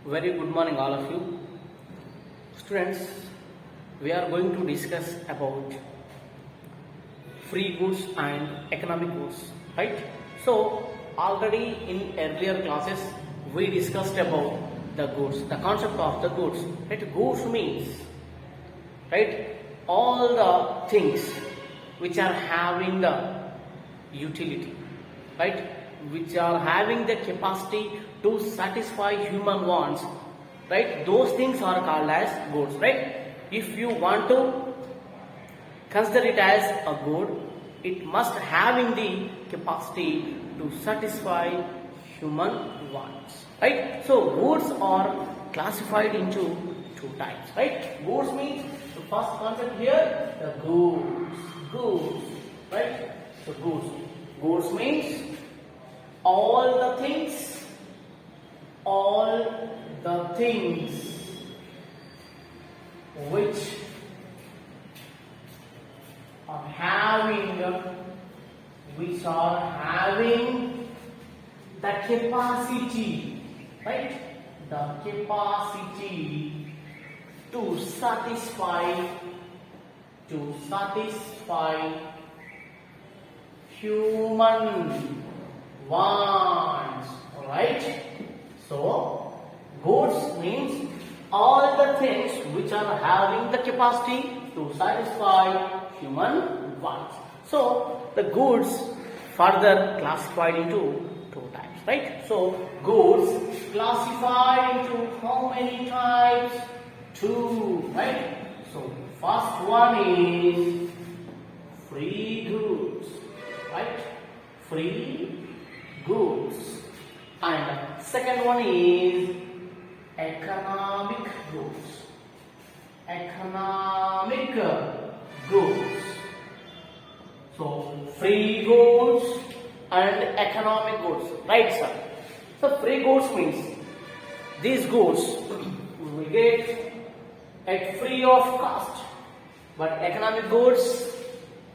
Very good morning, all of you. Students, we are going to discuss about free goods and economic goods, right? So, already in earlier classes, we discussed about the goods, the concept of the goods. Right? Goods means, right, all the things which are having the utility, right, which are having the capacity to satisfy human wants, right, those things are called as goods, right. If you want to consider it as a good, it must having the capacity to satisfy human wants, right. So goods are classified into two types, right. Goods means the first concept here, the goods, right. So goods means all the things which are having the capacity, right, the capacity to satisfy human wants, alright. So goods means all the things which are having the capacity to satisfy human wants. So the goods further classified into two types, right. So goods classified into how many types? Two, right. So first one is free goods, right, free goods, and second one is economic goods, so free goods and economic goods, right sir. So free goods means these goods we will get at free of cost, but economic goods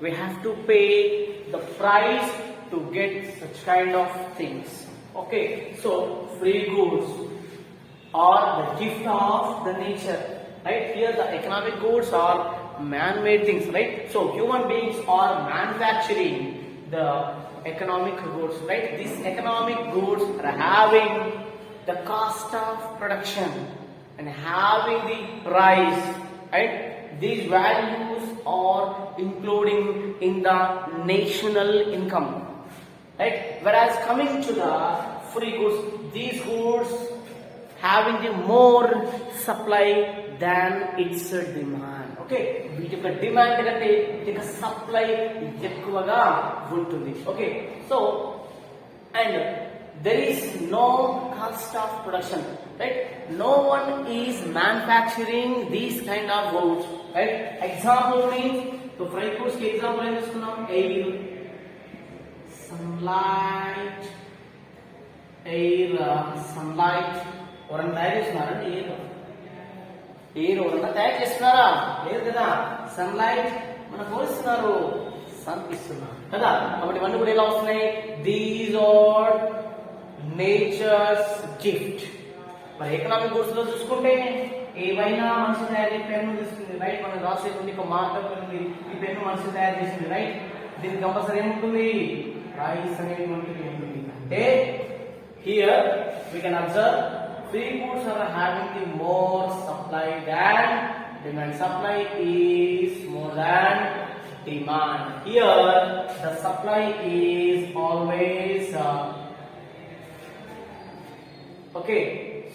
we have to pay the price to get such kind of things. Okay, so free goods are the gift of the nature, right. Here the economic goods are man-made things, right. So human beings are manufacturing the economic goods, right. These economic goods are having the cost of production and having the price, right. These values are including in the national income, right. Whereas coming to the free goods, these goods having the more supply than its demand. Okay, వీటి యొక్క demand కంటే వీటి యొక్క supply ఎక్కువగా ఉంటుంది. Okay, so and there is no cost of production, right. No one is manufacturing these kind of goods, right. Example means so free goods కి example ఏం తీసుకున్నాం? Air, sunlight, ఎవరన్నా తయారు చేస్తున్నారండి? ఎయిర్ ఎవరన్నా తయారు చేస్తున్నారా? లేదు కదా. సన్లైట్ మన పోలిస్తున్నారు, సన్ ఇస్తున్నారు కదా. కాబట్టి ఇవన్నీ కూడా ఎలా వస్తున్నాయి? These are nature's gift. మరి ఎకనామిక్ గూడ్స్ లో చూసుకుంటే ఏవైనా మనిషి తయారు పెన్ను తీసుకుంది, రైట్. మనం రాసేది ఒక మార్కర్ ఉంది, ఈ పెన్ను మనిషి తయారు చేసింది, రైట్. దీనికి కంపల్సరీ ఏముంటుంది? ప్రైస్ అనేది ఉంటుంది. అంటే here we can observe free goods are having the more supply than demand. Supply is more than demand. Here the supply is always okay,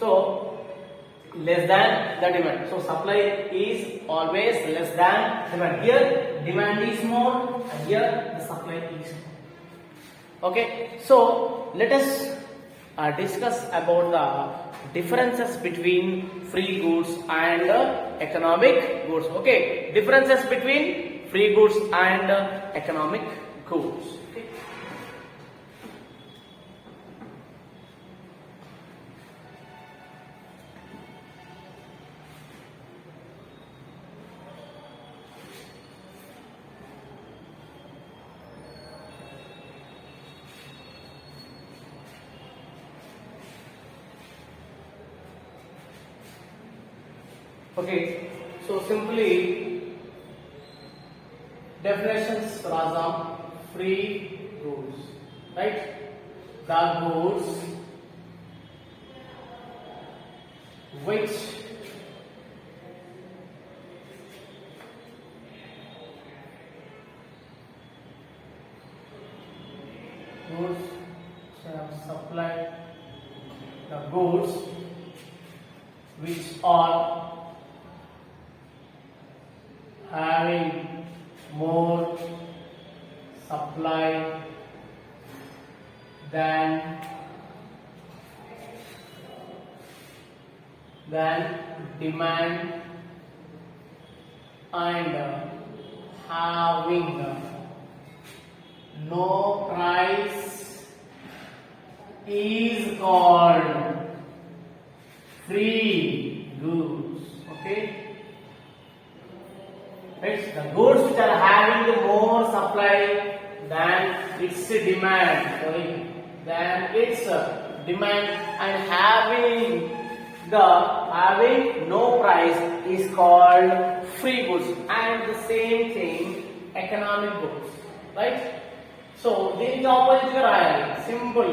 so less than the demand. So supply is always less than demand. Here demand is more and here the supply is more. Okay, so let us discuss about the differences between free goods and economic goods. Okay, differences between free goods and economic goods. Okay. Okay, so simply definitions Razam, free goods, right? The goods which supply, the goods which are having more supply than demand and having no price is called free goods. Okay, right? The goods which are having more supply than its demand, than its demand and having no price is called free goods, and the same thing economic goods, right? So దీనికి opposite గా రాయాలి simple.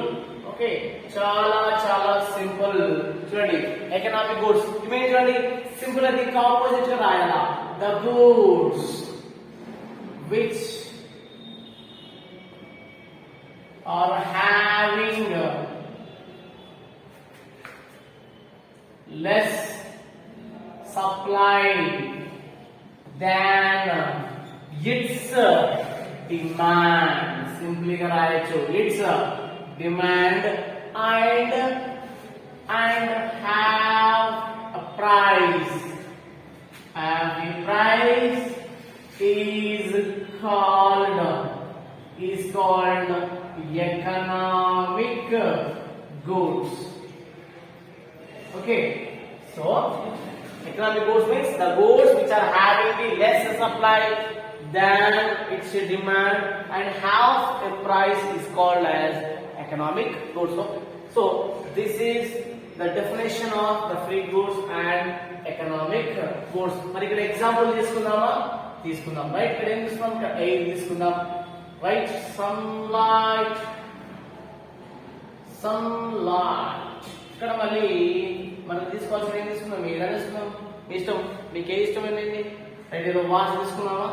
Okay, చాలా simple. చూడండి economic goods image చూడండి simple గా దీనికి opposite గా రాయాలా. The goods which are having less supply than its demand. Simply రాయొచ్చు its demand and have a price. And the price is called economic goods. Okay, so economic goods means the goods which are having the less supply than its demand and have a price is called as economic goods. So this is the definition of the free goods and economic goods. మరి ఇక్కడ example తీసుకుందామా? తీసుకుందాం. Right, ఇక్కడ ఏం తీసుకుందాం? ఇక్కడ air తీసుకుందాం. Right, sunlight. ఇక్కడ మళ్ళీ మనం తీసుకోవాల్సిన ఏం తీసుకున్నాం? ఏదైనా తీసుకున్నాం, మీ ఇష్టం, మీకు ఏ ఇష్టమైంది. రైట్, ఏదో వాచ్ తీసుకున్నామా?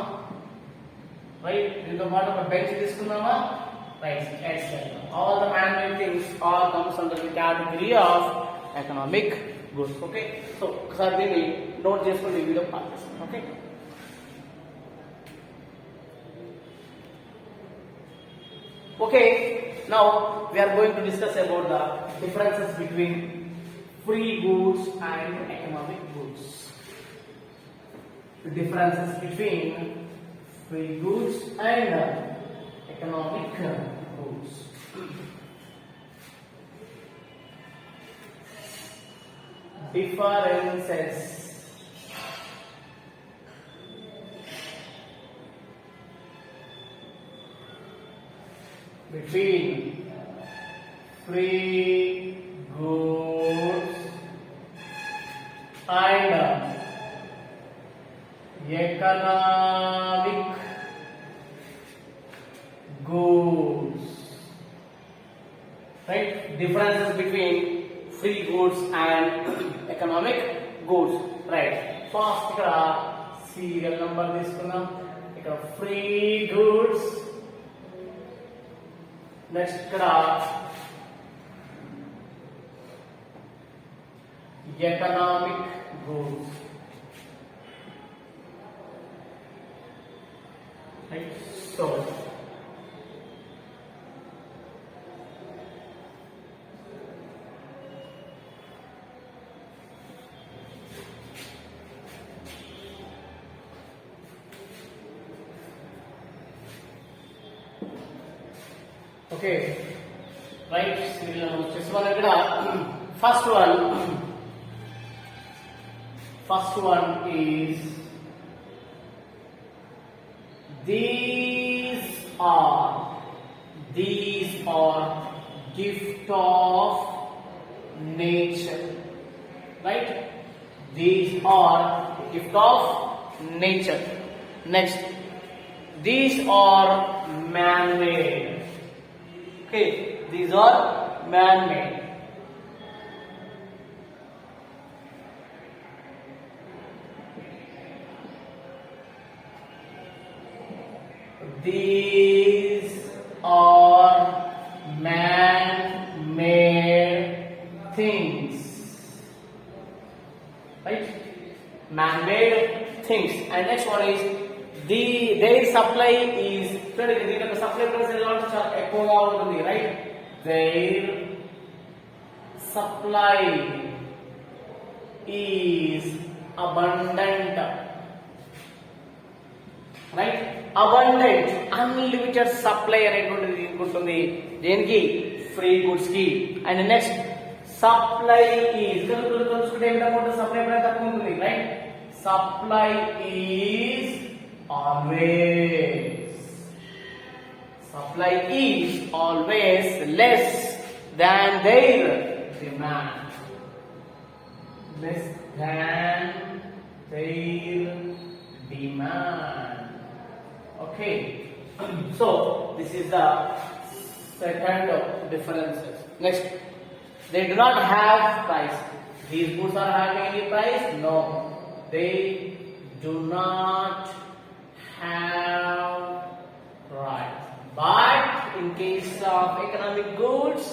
రైట్, దీంతో పాటు ఒక బెంచ్ తీసుకున్నామా? Right, excellent. All the man-made things all comes under the category of economic goods. Okay, so ఒకసారి దీన్ని నోట్ చేసుకుని వీడియో పాస్ చేస్తాం. Okay, okay, now we are going to discuss about the differences between free goods and economic goods. The differences between free goods and economic goods. Differences between free goods and economic goods. Right? Differences between free goods and economic goods. Right. First ఇక్కడ serial number తీసుకుందాం. ఇక్కడ free goods. Next ఇక్కడ economic goods. Right? So okay, right, this one ikkada first one is these are gift of nature, right? These are gift of nature. Next, these are man-made. Okay, these are man-made. These are man-made things, right? Man-made things. And next one is their supply is supply price ఎక్కువగా ఉంటుంది, right? Their supply is abundant, right? Abundant, unlimited supply అనేటువంటిది ఉంటుంది దేనికి? Free goods కి. And next supply is తెలుసుకుంటే ఏమిటంటే supply price తక్కువ ఉంటుంది, right? Supply is always less than their demand. Less than their demand. Okay, so this is the second differences. Next, they do not have price. These goods are having any price? No, they do not have price. But in case of economic goods,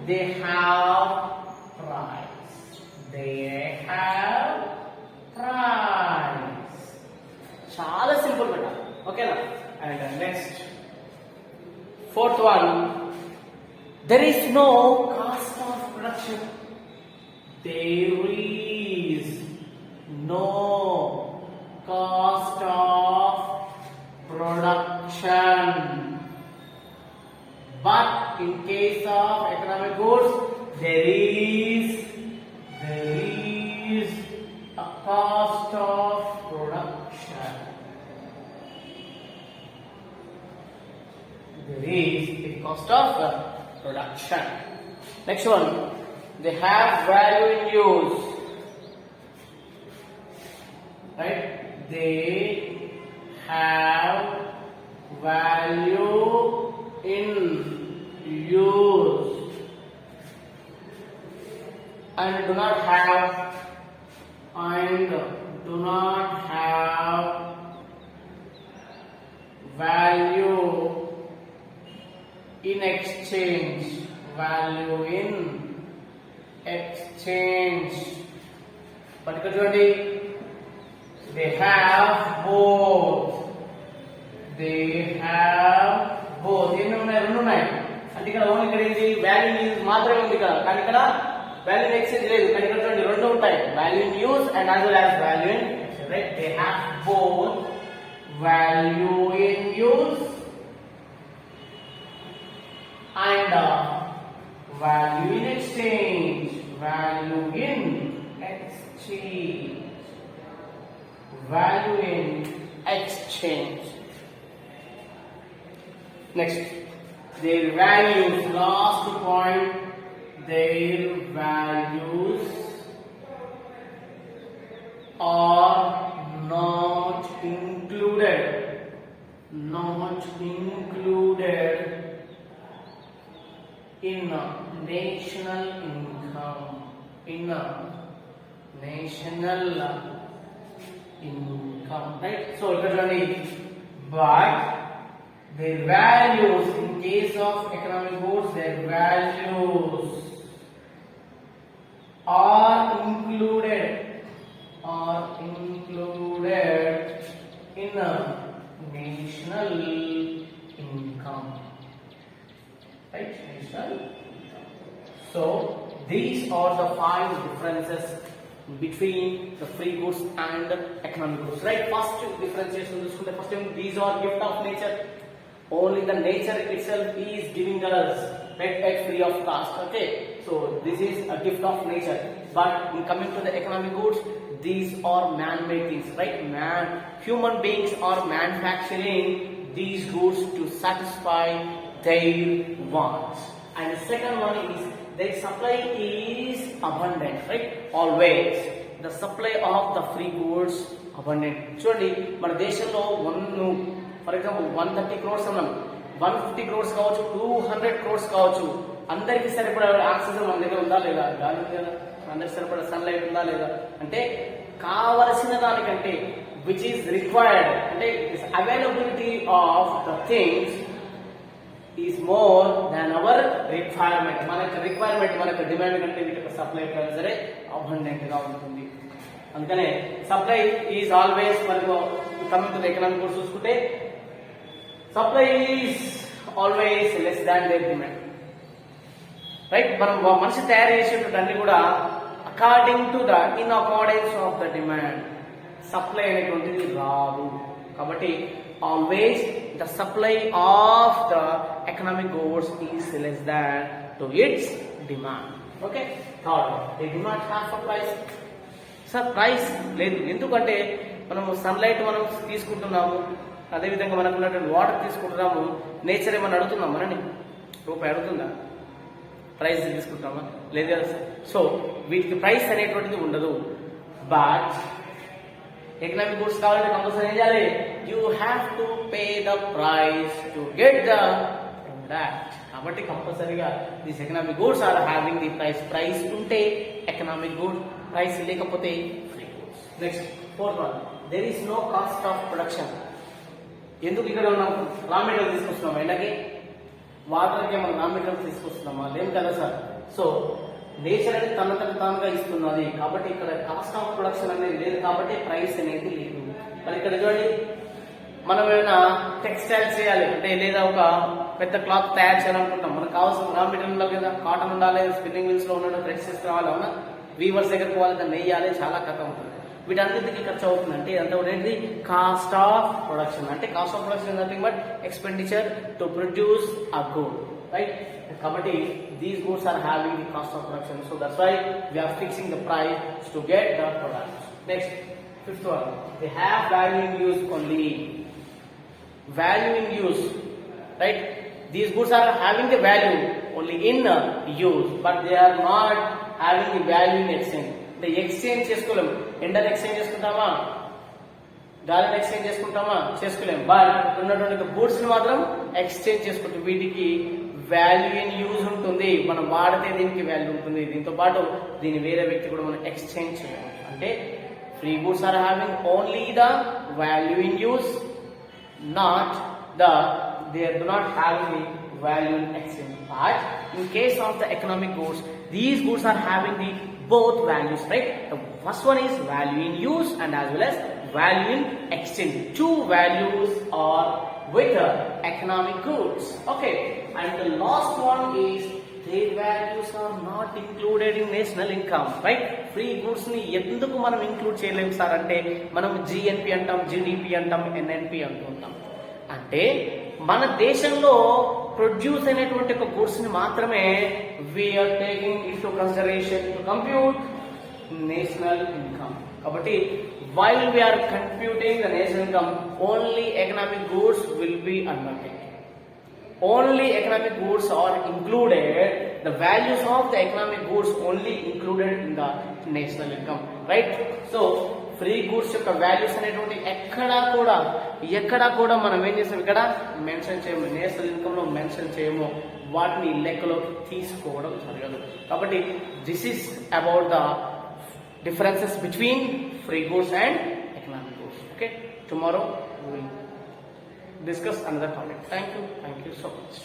they have price. They have price. చాలా simple బేటా, ఓకేనా? And next fourth one, there is no cost of production. There is no cost of production. But in case of economic goods, there is a cost of production. There is a cost of production. Next one, they have value in use, right? They have value in use and do not have value in exchange. Value in exchange. Particularly, they have both. ఎన్ని ఉన్నాయి? రెండు ఉన్నాయి. అంటే ఇక్కడ only ఇక్కడ ఏంటి? Value use మాత్రమే ఉంది ఇక్కడ, కానీ ఇక్కడ వాల్యూ ఇన్ ఎక్స్చేంజ్ లేదు. కానీ ఇక్కడ చూడండి రెండు ఉంటాయి, value in use and as well as value in exchange, right? They have both value in use and value in exchange. Value in exchange. Value in exchange. Next, their values. Last point, their values are not included. Not included in national income. In national income, right? So but their values in case of economic goods, their values are included in national income, right? National. So these are the 5 differences between the free goods and economic goods, right? First differentiation, first thing, these are gift of nature. Only the nature itself is giving us at free of cost. Okay, so this is a gift of nature. But in coming to the economic goods, these are man-made things, right? Human beings are manufacturing these goods to satisfy their wants. And the second one is their supply is abundant, right? Always. The supply of the free goods abundant. చూడండి మన దేశంలో for example 130 crores అన్నాం, 150 crores కావచ్చు, 200 crores కావచ్చు. అందరికి సరిపడా oxygen మన దగ్గర ఉందా లేదా, గాలి ఉంది కదా, అందరికి సరిపడా సన్లైట్ ఉందా లేదా, అంటే కావలసిన దానికంటే విచ్ ఈస్ రిక్వైర్డ్, అంటే availability of the things is more than hour requirement. మన యొక్క రిక్వైర్మెంట్, మన యొక్క డిమాండ్ కంటే వీటి యొక్క సప్లై ఎప్పుడైనా సరే అబండెంట్ గా ఉంటుంది. అందుకనే సప్లై ఈజ్ ఆల్వేస్, మనకు coming to the economic goods చూసుకుంటే supply is always less than there demand. Right, మనం మనిషి తయారు చేసేటువంటి అన్ని కూడా according to the in accordance of the demand, supply అనేటువంటిది రాదు. కాబట్టి always the supply of the economic goods is less than to its demand. Okay, third, they do not have a price. Sir price లేదు, ఎందుకంటే మనము sunlight మనం తీసుకుంటున్నాము, అదేవిధంగా మనకు ఉన్నటువంటి వాటర్ తీసుకుంటున్నాము, నేచర్ ఏమన్నా అడుగుతున్నాం మనని, రూపాయి అడుగుతుందా? ప్రైస్ తీసుకుంటామా? లేదు కదా సార్. సో వీటికి ప్రైస్ అనేటువంటిది ఉండదు. బట్ ఎకనామిక్ గూడ్స్ కావాలంటే కంపల్సరీ ఏం చేయాలి? You have to pay the price to get the product. కాబట్టి కంపల్సరీగా this economic goods are having the price. Price ఉంటే ఎకనామిక్ గూడ్, ప్రైస్ లేకపోతే free goods. Next fourth one, there is no cost of production. ఎందుకు ఇక్కడ ఉన్నాం? Raw material తీసుకొస్తున్నాం, ఎండకి వాటర్కి మనం రా మెటీరియల్ తీసుకొస్తున్నామా? లేదు కదా సార్. సో నేచర్ అనేది తనకు తానుగా ఇస్తున్నది, కాబట్టి ఇక్కడ కాస్ట్ ఆఫ్ ప్రొడక్షన్ అనేది లేదు, కాబట్టి ప్రైస్ అనేది లేదు. మరి ఇక్కడ చూడండి, మనం ఏమైనా టెక్స్టైల్స్ చేయాలి అంటే, లేదా ఒక పెద్ద క్లాత్ తయారు చేయాలనుకుంటాం, మనకు కావాల్సిన రా మెటీరియల్ ఉండాలి కదా, కాటన్ ఉండాలి, స్పిన్నింగ్ మిల్స్ లో ఉన్న థ్రెడ్స్ తీసుకురావాలి, అవునా, వీవర్స్ దగ్గర పోవాలి, దాన్ని నెయ్యాలి, చాలా కథ ఉంటుంది. వీటన్నిటికీ ఖర్చు అవుతుంది. అంటే ఇదంతా ఏంటి? Cost of production. అంటే cost of production nothing but expenditure to produce a good, right. కాబట్టి these goods are having the cost of production. So that's why we are fixing the price to get the product. Next fifth one, they have value in use only. Value in use, right. These goods are having the value only in use, but they are not having the value in exchange. The exchange చేసుకోలేము. ఎండని exchange చేసుకుంటామా? గాలిని exchange చేసుకుంటామా? చేసుకోలేము. But ఉన్నటువంటి goods ని మాత్రం exchange చేసుకుంటాం. వీటికి value in use ఉంటుంది, మనం వాడితే దీనికి వాల్యూ ఉంటుంది. దీంతో పాటు దీని వేరే వ్యక్తి కూడా మనం ఎక్స్చేంజ్ చేయాలి. అంటే free goods are having only the value in use, not they do not have the value in exchange. But in case of the economic goods, these goods are having the both values, right? The first one is value in use and as well as value in exchange. Two values are with the economic goods. Okay, and the last one is their values are not included in national income, right? Free goods ni ఎందుకు మనం include చేయలేము sir అంటే, మనం GNP అంటాం, GDP అంటాం, NNP అంటుంటాం. అంటే మన దేశంలో ప్రొడ్యూస్ అయినటువంటి ఒక గూడ్స్ ని మాత్రమే we are taking in to consideration to compute national income. కాబట్టి while we are computing the national income, only economic goods will be inverted. Only economic goods are included, the values of the economic goods only included in the national income, right? So free goods యొక్క values అనేటువంటి ఎక్కడా కూడా మనం ఏం చేస్తాం, ఇక్కడ mention చేయము, national income లో మెన్షన్ చేయము, వాటిని లెక్కలోకి తీసుకోవడం జరగదు. కాబట్టి this is about the differences between free goods and economic goods. Okay, tomorrow we will discuss another topic. Thank you so much.